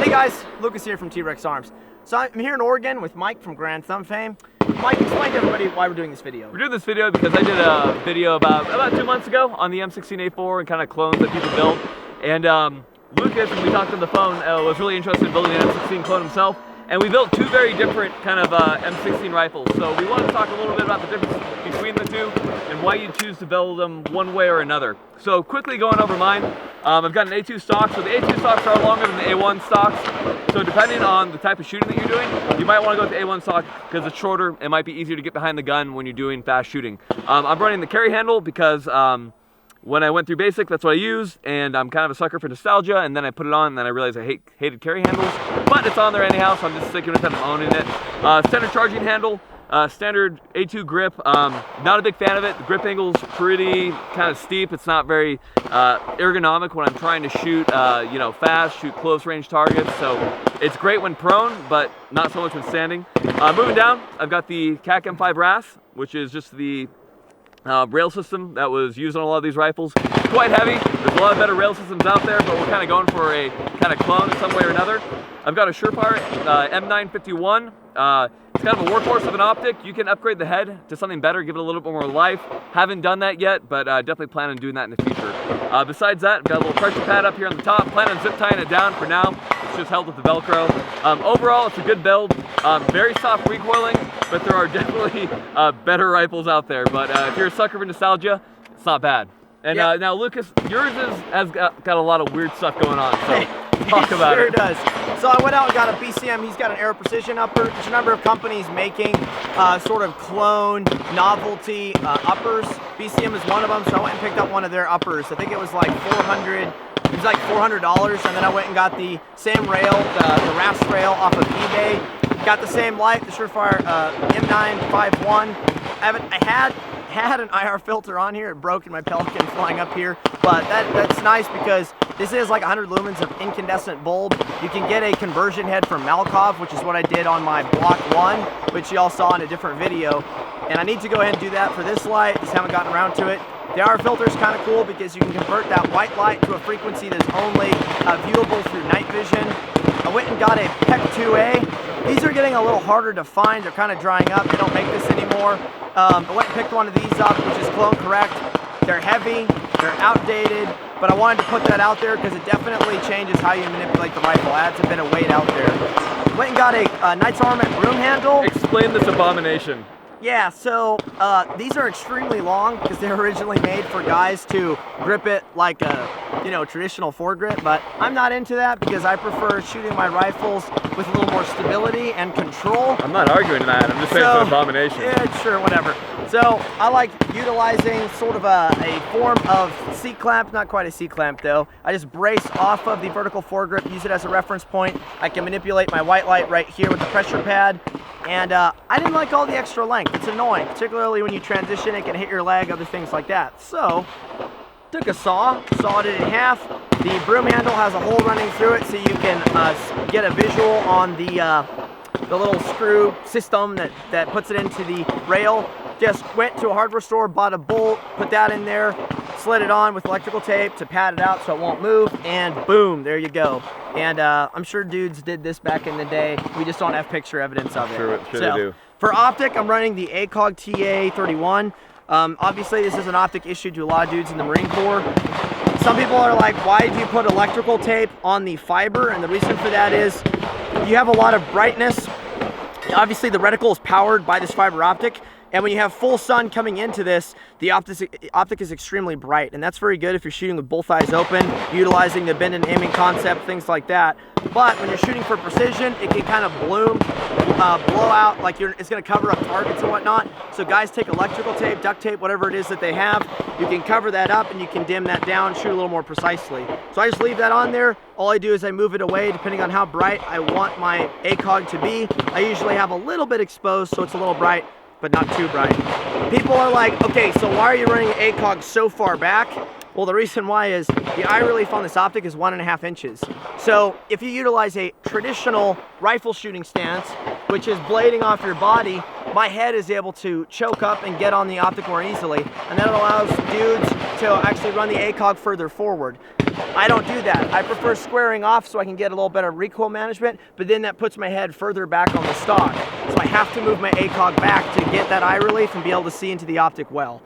Hey guys, Lucas here from T.REX Arms. So I'm here in Oregon with Mike from Garand thumb fame. Mike, explain to everybody why we're doing this video. We're doing this video because I did a video about 2 months ago on the M16A4 and kind of clones that people build. And Lucas, when we talked on the phone, was really interested in building an M16 clone himself. And we built two very different kind of M16 rifles. So we want to talk a little bit about the difference between the two and why you choose to build them one way or another. So quickly going over mine, I've got an A2 stock. So the A2 stocks are longer than the A1 stocks. So depending on the type of shooting that you're doing, you might want to go with the A1 stock because it's shorter. It might be easier to get behind the gun when you're doing fast shooting. I'm running the carry handle because when I went through basic, that's what I used, and I'm kind of a sucker for nostalgia, and then I put it on, and then I realized I hated carry handles, but it's on there anyhow, so I'm just sticking with it, I'm owning it. Standard charging handle, standard A2 grip, not a big fan of it. The grip angle's pretty kind of steep. It's not very ergonomic when I'm trying to shoot, fast, shoot close range targets, so it's great when prone, but not so much when standing. Moving down, I've got the CAC M5 RAS, which is just the rail system that was used on a lot of these rifles. It's quite heavy. There's a lot of better rail systems out there, but we're kind of going for a kind of clone in some way or another. I've got a Surefire M951. It's kind of a workhorse of an optic. You can upgrade the head to something better, give it a little bit more life. Haven't done that yet, but definitely plan on doing that in the future. Besides that, I've got a little pressure pad up here on the top. Plan on zip tying it down for now. It's just held with the Velcro. Overall, it's a good build. Very soft recoiling, but there are definitely better rifles out there. But if you're a sucker for nostalgia, it's not bad. And now, Lucas, yours has got a lot of weird stuff going on, so talk about it. Sure does. So I went out and got a BCM. He's got an Aero Precision upper. There's a number of companies making sort of clone novelty uppers. BCM is one of them, so I went and picked up one of their uppers. I think it was like $400. It was like $400, and then I went and got the same rail, the RAS rail off of eBay. Got the same light, the Surefire M951. I had an IR filter on here. It broke in my Pelican flying up here, but that's nice because this is like 100 lumens of incandescent bulb. You can get a conversion head from Malkov, which is what I did on my Block 1, which y'all saw in a different video. And I need to go ahead and do that for this light. Just haven't gotten around to it. The IR filter is kind of cool because you can convert that white light to a frequency that's only viewable through night vision. I went and got a PEC 2A. These are getting a little harder to find. They're kind of drying up. They don't make this anymore. I went and picked one of these up, which is clone correct. They're heavy, they're outdated, but I wanted to put that out there because it definitely changes how you manipulate the rifle. Adds a bit of weight out there. Went and got a Knight's Armament broom handle. Explain this abomination. Yeah, so these are extremely long because they're originally made for guys to grip it like a, traditional foregrip, but I'm not into that because I prefer shooting my rifles with a little more stability and control. I'm not arguing that, I'm just saying it's an abomination. Yeah, sure, whatever. So I like utilizing sort of a form of C-clamp, not quite a C-clamp though. I just brace off of the vertical foregrip, use it as a reference point. I can manipulate my white light right here with the pressure pad. And I didn't like all the extra length. It's annoying, particularly when you transition, it can hit your leg, other things like that. So, took a sawed it in half. The broom handle has a hole running through it so you can get a visual on the little screw system that puts it into the rail. Just went to a hardware store, bought a bolt, put that in there, slid it on with electrical tape to pad it out so it won't move, and boom, there you go. And I'm sure dudes did this back in the day. We just don't have picture evidence of it. Sure they do. For optic, I'm running the ACOG TA31. Obviously, this is an optic issued to a lot of dudes in the Marine Corps. Some people are like, why do you put electrical tape on the fiber? And the reason for that is you have a lot of brightness. Obviously, the reticle is powered by this fiber optic. And when you have full sun coming into this, the optic is extremely bright, and that's very good if you're shooting with both eyes open, utilizing the bend and aiming concept, things like that. But when you're shooting for precision, it can kind of blow out, like it's going to cover up targets and whatnot. So guys take electrical tape, duct tape, whatever it is that they have, you can cover that up and you can dim that down, shoot a little more precisely. So I just leave that on there. All I do is I move it away depending on how bright I want my ACOG to be. I usually have a little bit exposed so it's a little bright, but not too bright. People are like, okay, so why are you running ACOG so far back? Well, the reason why is the eye relief on this optic is 1.5 inches. So if you utilize a traditional rifle shooting stance, which is blading off your body, my head is able to choke up and get on the optic more easily, and that allows dudes to actually run the ACOG further forward. I don't do that. I prefer squaring off so I can get a little better recoil management, but then that puts my head further back on the stock. So I have to move my ACOG back to get that eye relief and be able to see into the optic well.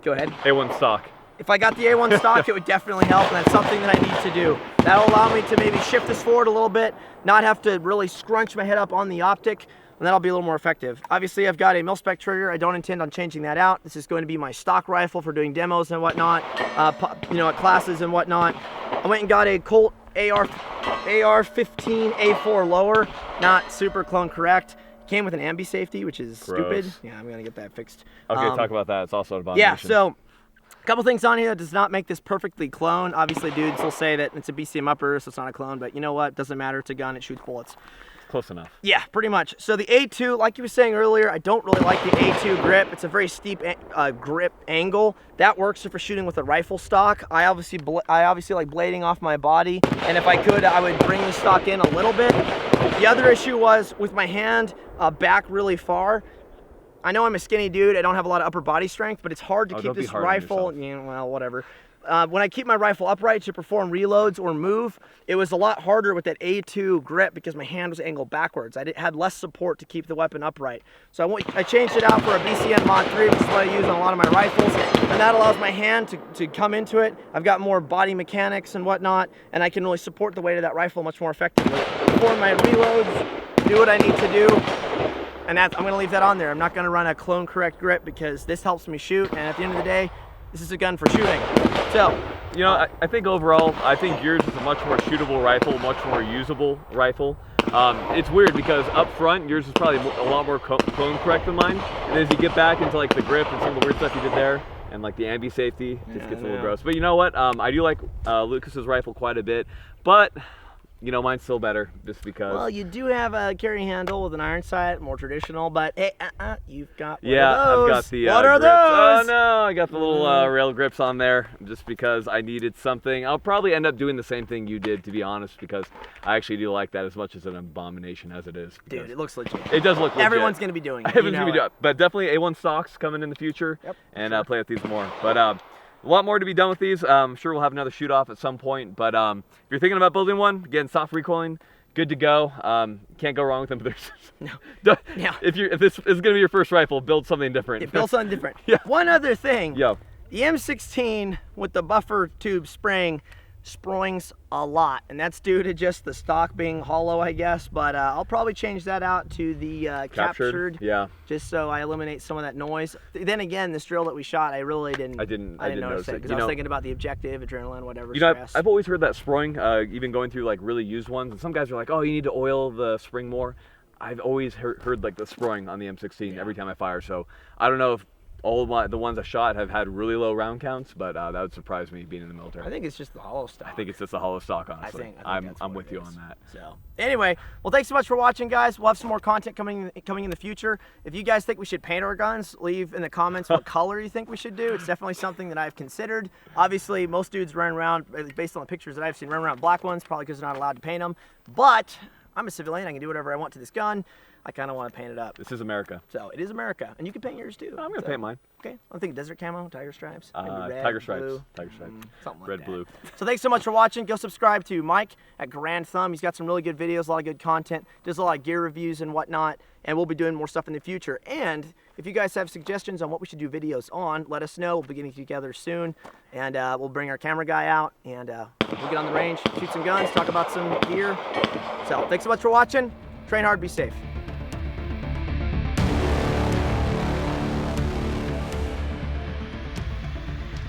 Go ahead. A1 stock. If I got the A1 stock, it would definitely help, and that's something that I need to do. That'll allow me to maybe shift this forward a little bit, not have to really scrunch my head up on the optic, and that'll be a little more effective. Obviously, I've got a mil-spec trigger. I don't intend on changing that out. This is going to be my stock rifle for doing demos and whatnot, you know, at classes and whatnot. I went and got a Colt AR-15A4 lower, not super clone correct. Came with an ambi safety, which is stupid. Yeah, I'm gonna get that fixed. Okay, talk about that. It's also an abomination. Yeah, so a couple things on here that does not make this perfectly clone. Obviously, dudes will say that it's a BCM upper, so it's not a clone, but you know what? Doesn't matter. It's a gun. It shoots bullets. Close enough. Yeah, pretty much. So the A2, like you were saying earlier, I don't really like the A2 grip. It's a very steep grip angle. That works for shooting with a rifle stock. I obviously like blading off my body, and if I could, I would bring the stock in a little bit. The other issue was with my hand back really far. I know I'm a skinny dude. I don't have a lot of upper body strength, but it's hard to keep this rifle. You know, well, whatever. When I keep my rifle upright to perform reloads or move, it was a lot harder with that A2 grip because my hand was angled backwards. I had less support to keep the weapon upright. So I changed it out for a BCM Mod 3, which is what I use on a lot of my rifles, and that allows my hand to come into it. I've got more body mechanics and whatnot, and I can really support the weight of that rifle much more effectively. Perform my reloads, do what I need to do, and I'm going to leave that on there. I'm not going to run a clone correct grip because this helps me shoot, and at the end of the day, this is a gun for shooting. So, you know, I think overall, I think yours is a much more shootable rifle, much more usable rifle. It's weird because up front, yours is probably a lot more clone correct than mine. And as you get back into like the grip and some of the weird stuff you did there, and like the ambi safety, it just gets a little gross. But you know what? I do like Lucas's rifle quite a bit, but you know, mine's still better just because. Well, you do have a carry handle with an iron sight, more traditional, but hey, you've got one yeah, of those. I've got the what are grips. those? Oh no, I got the little rail grips on there just because I needed something. I'll probably end up doing the same thing you did, to be honest, because I actually do like that as much as an abomination as it is. Dude, it looks legit. It does look legit. Everyone's going to be doing it. Everyone's going to be doing it. But definitely A1 stocks coming in the future. Yep, and play with these more. But a lot more to be done with these. I'm sure we'll have another shoot off at some point. But if you're thinking about building one, again, soft recoiling, good to go. Can't go wrong with them. But there's if this is going to be your first rifle, build something different. Build something different. Yeah. One other thing. Yeah. The M16 with the buffer tube springs a lot, and that's due to just the stock being hollow, I guess. But I'll probably change that out to the captured. Yeah. Just so I eliminate some of that noise. Then again, this drill that we shot, I really didn't. I didn't notice it because I was thinking about the objective, adrenaline, whatever. You know, I've always heard that sproing, even going through like really used ones, and some guys are like, "Oh, you need to oil the spring more." I've always heard like the sproing on the M16 every time I fire. So I don't know if all of the ones I shot have had really low round counts, but that would surprise me being in the military. I think it's just the hollow stock. I think it's just the hollow stock, honestly. I think I'm with you on that. So anyway, well, thanks so much for watching, guys. We'll have some more content coming in the future. If you guys think we should paint our guns, leave in the comments what color you think we should do. It's definitely something that I've considered. Obviously, most dudes run around, based on the pictures that I've seen, run around black ones, probably because they're not allowed to paint them. But I'm a civilian. I can do whatever I want to this gun. I kind of want to paint it up. This is America. So it is America, and you can paint yours too. I'm gonna paint mine. Okay, I'm thinking desert camo, tiger stripes, maybe red, tiger stripes, blue, something like red, that. blue. So thanks so much for watching. Go subscribe to Mike at Garand Thumb. He's got some really good videos, a lot of good content, does a lot of gear reviews and whatnot, and we'll be doing more stuff in the future. And if you guys have suggestions on what we should do videos on, let us know. We'll be getting together soon, and we'll bring our camera guy out, and we'll get on the range, shoot some guns, talk about some gear. So thanks so much for watching. Train hard, be safe.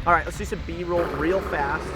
All right, let's do some B-roll real fast.